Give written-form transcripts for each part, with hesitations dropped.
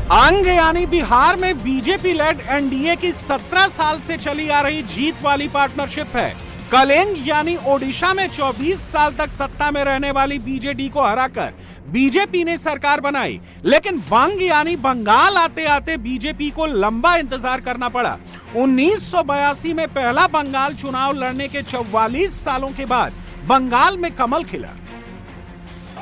अंग यानी बिहार में बीजेपी लेड एनडीए की 17 साल से चली आ रही जीत वाली पार्टनरशिप है। कलेंग यानी ओडिशा में 24 साल तक सत्ता में रहने वाली बीजेडी को हराकर बीजेपी ने सरकार बनाई, लेकिन वंग यानी बंगाल आते आते बीजेपी को लंबा इंतजार करना पड़ा। 1982 में पहला बंगाल चुनाव लड़ने के 44 सालों के बाद बंगाल में कमल खिला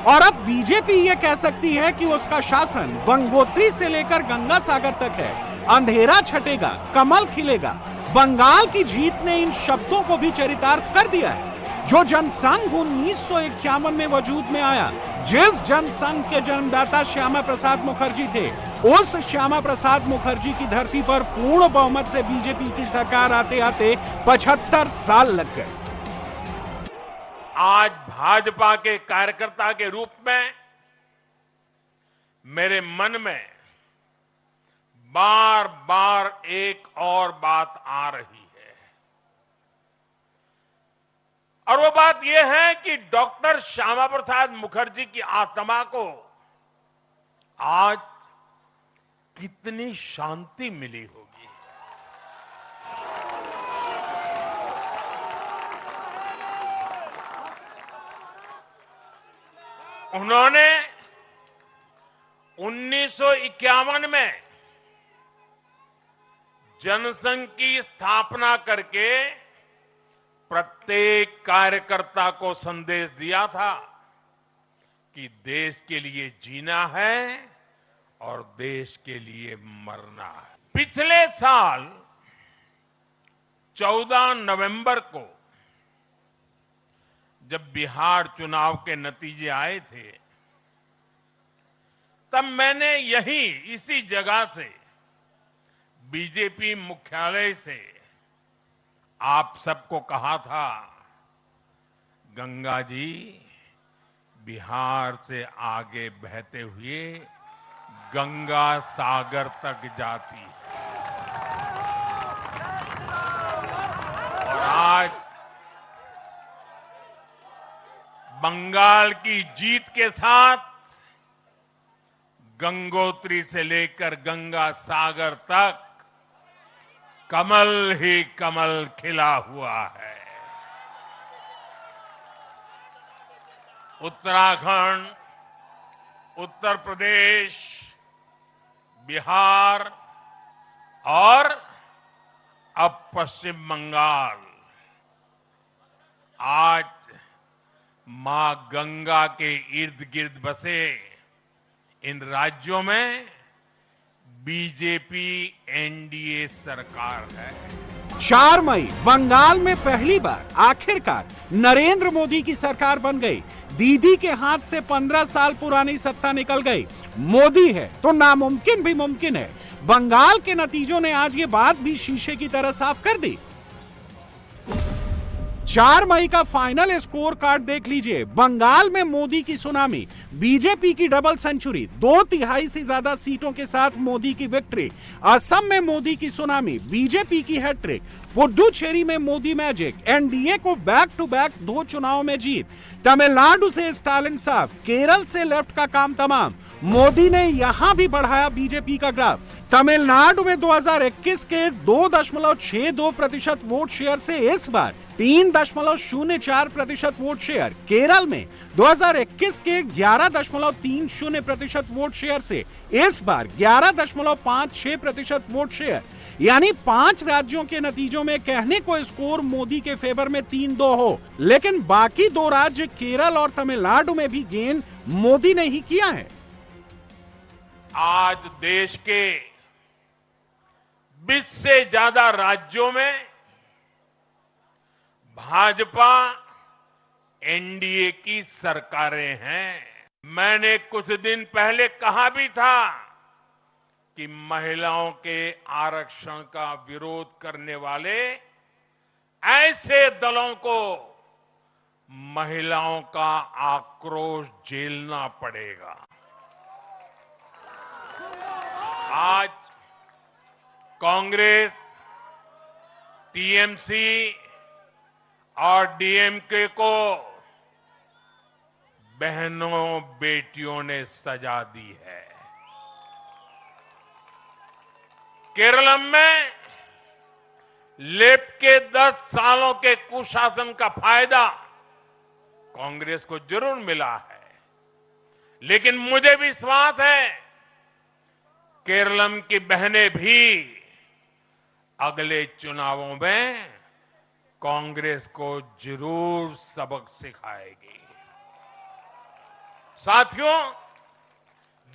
और अब बीजेपी ये कह सकती है कि उसका शासन गंगोत्री से लेकर गंगा सागर तक है। अंधेरा छटेगा, कमल खिलेगा। बंगाल की जीत ने इन शब्दों को भी चरितार्थ कर दिया है। जो जनसंघ 1951 में वजूद में आया, जिस जनसंघ के जन्मदाता श्यामा प्रसाद मुखर्जी थे, उस श्यामा प्रसाद मुखर्जी की धरती पर पूर्ण बहुमत से बीजेपी की सरकार आते आते 75 साल लग गए। आज भाजपा के कार्यकर्ता के रूप में मेरे मन में बार बार एक और बात आ रही है, और वो बात यह है कि डॉक्टर श्यामा प्रसाद मुखर्जी की आत्मा को आज कितनी शांति मिली होगी। उन्होंने 1951 में जनसंघ की स्थापना करके प्रत्येक कार्यकर्ता को संदेश दिया था कि देश के लिए जीना है और देश के लिए मरना है। पिछले साल 14 नवंबर को जब बिहार चुनाव के नतीजे आए थे, तब मैंने इसी जगह से बीजेपी मुख्यालय से आप सबको कहा था, गंगा जी बिहार से आगे बहते हुए गंगा सागर तक जाती है। और आज बंगाल की जीत के साथ गंगोत्री से लेकर गंगा सागर तक कमल ही कमल खिला हुआ है। उत्तराखंड, उत्तर प्रदेश, बिहार और अब पश्चिम बंगाल आज मां गंगा के इर्द गिर्द बसे इन राज्यों में बीजेपी एनडीए सरकार है। 4 मई बंगाल में पहली बार आखिरकार नरेंद्र मोदी की सरकार बन गई। दीदी के हाथ से 15 साल पुरानी सत्ता निकल गई। मोदी है तो नामुमकिन भी मुमकिन है। बंगाल के नतीजों ने आज ये बात भी शीशे की तरह साफ कर दी। 4 मई का फाइनल स्कोर कार्ड देख लीजिए। बंगाल में मोदी की सुनामी, बीजेपी की डबल सेंचुरी, 2/3 से ज्यादा सीटों के साथ मोदी की विक्ट्री। असम में मोदी की सुनामी, बीजेपी की हैट्रिक। पुडुचेरी में मोदी मैजिक, एनडीए को बैक टू बैक 2 चुनाव में जीत। तमिलनाडु से स्टालिन साफ, केरल से लेफ्ट का काम तमाम। मोदी ने यहां भी बढ़ाया बीजेपी का ग्राफ। तमिलनाडु में 2021 के 2.62% वोट शेयर से इस बार 3.04% वोट शेयर, केरल में 2021 के 11.30% वोट शेयर से इस बार 11.56% वोट शेयर, यानी 5 राज्यों के नतीजों में कहने को स्कोर मोदी के फेवर में 3-2 हो, लेकिन बाकी 2 राज्य केरल और तमिलनाडु में भी गेन मोदी ने ही किया है। आज देश के 20 से ज्यादा राज्यों में भाजपा एनडीए की सरकारें हैं। मैंने कुछ दिन पहले कहा भी था कि महिलाओं के आरक्षण का विरोध करने वाले ऐसे दलों को महिलाओं का आक्रोश झेलना पड़ेगा। आज कांग्रेस, टीएमसी और डीएमके को बहनों बेटियों ने सजा दी है। केरलम में लेफ्ट के 10 सालों के कुशासन का फायदा कांग्रेस को जरूर मिला है, लेकिन मुझे विश्वास है केरलम की बहनें भी अगले चुनावों में कांग्रेस को जरूर सबक सिखाएगी। साथियों,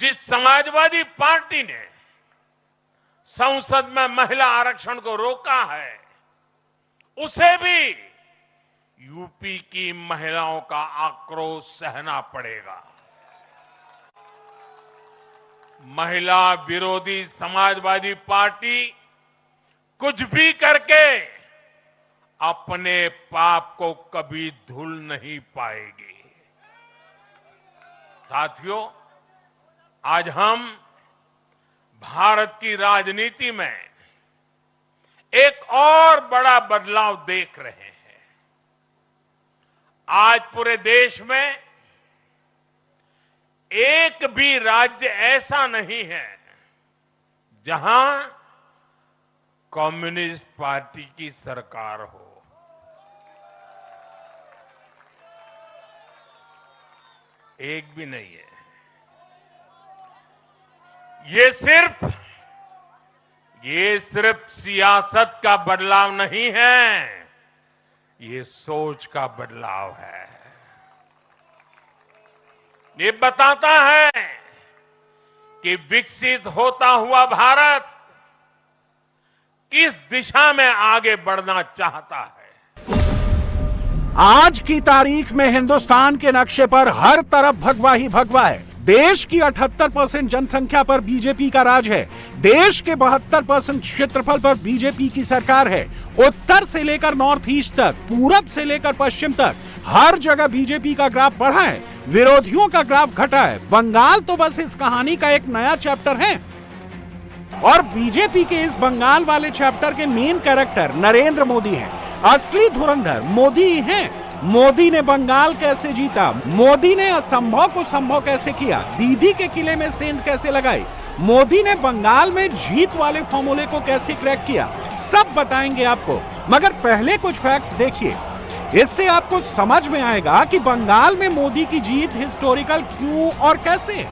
जिस समाजवादी पार्टी ने संसद में महिला आरक्षण को रोका है, उसे भी यूपी की महिलाओं का आक्रोश सहना पड़ेगा। महिला विरोधी समाजवादी पार्टी कुछ भी करके अपने पाप को कभी धुल नहीं पाएगी। साथियों, आज हम भारत की राजनीति में एक और बड़ा बदलाव देख रहे हैं। आज पूरे देश में एक भी राज्य ऐसा नहीं है जहां कम्युनिस्ट पार्टी की सरकार हो। एक भी नहीं है। ये सिर्फ सियासत का बदलाव नहीं है, ये सोच का बदलाव है। ये बताता है कि विकसित होता हुआ भारत किस दिशा में आगे बढ़ना चाहता है। आज की तारीख में हिंदुस्तान के नक्शे पर हर तरफ भगवा ही भगवा है। देश की 78% जनसंख्या पर बीजेपी का राज है। देश के 72% क्षेत्रफल पर बीजेपी की सरकार है। उत्तर से लेकर नॉर्थ ईस्ट तक, पूरब से लेकर पश्चिम तक हर जगह बीजेपी का ग्राफ बढ़ा है, विरोधियों का ग्राफ घटा है। बंगाल तो बस इस कहानी का एक नया चैप्टर है और बीजेपी के इस बंगाल वाले चैप्टर के मेन कैरेक्टर नरेंद्र मोदी हैं। असली धुरंधर मोदी ही हैं। मोदी ने बंगाल कैसे जीता, मोदी ने असंभव को संभव कैसे किया, दीदी के किले में सेंध कैसे लगाई, मोदी ने बंगाल में जीत वाले फॉर्मूले को कैसे क्रैक किया, सब बताएंगे आपको। मगर पहले कुछ फैक्ट्स देखिए, इससे आपको समझ में आएगा कि बंगाल में मोदी की जीत हिस्टोरिकल क्यों और कैसे।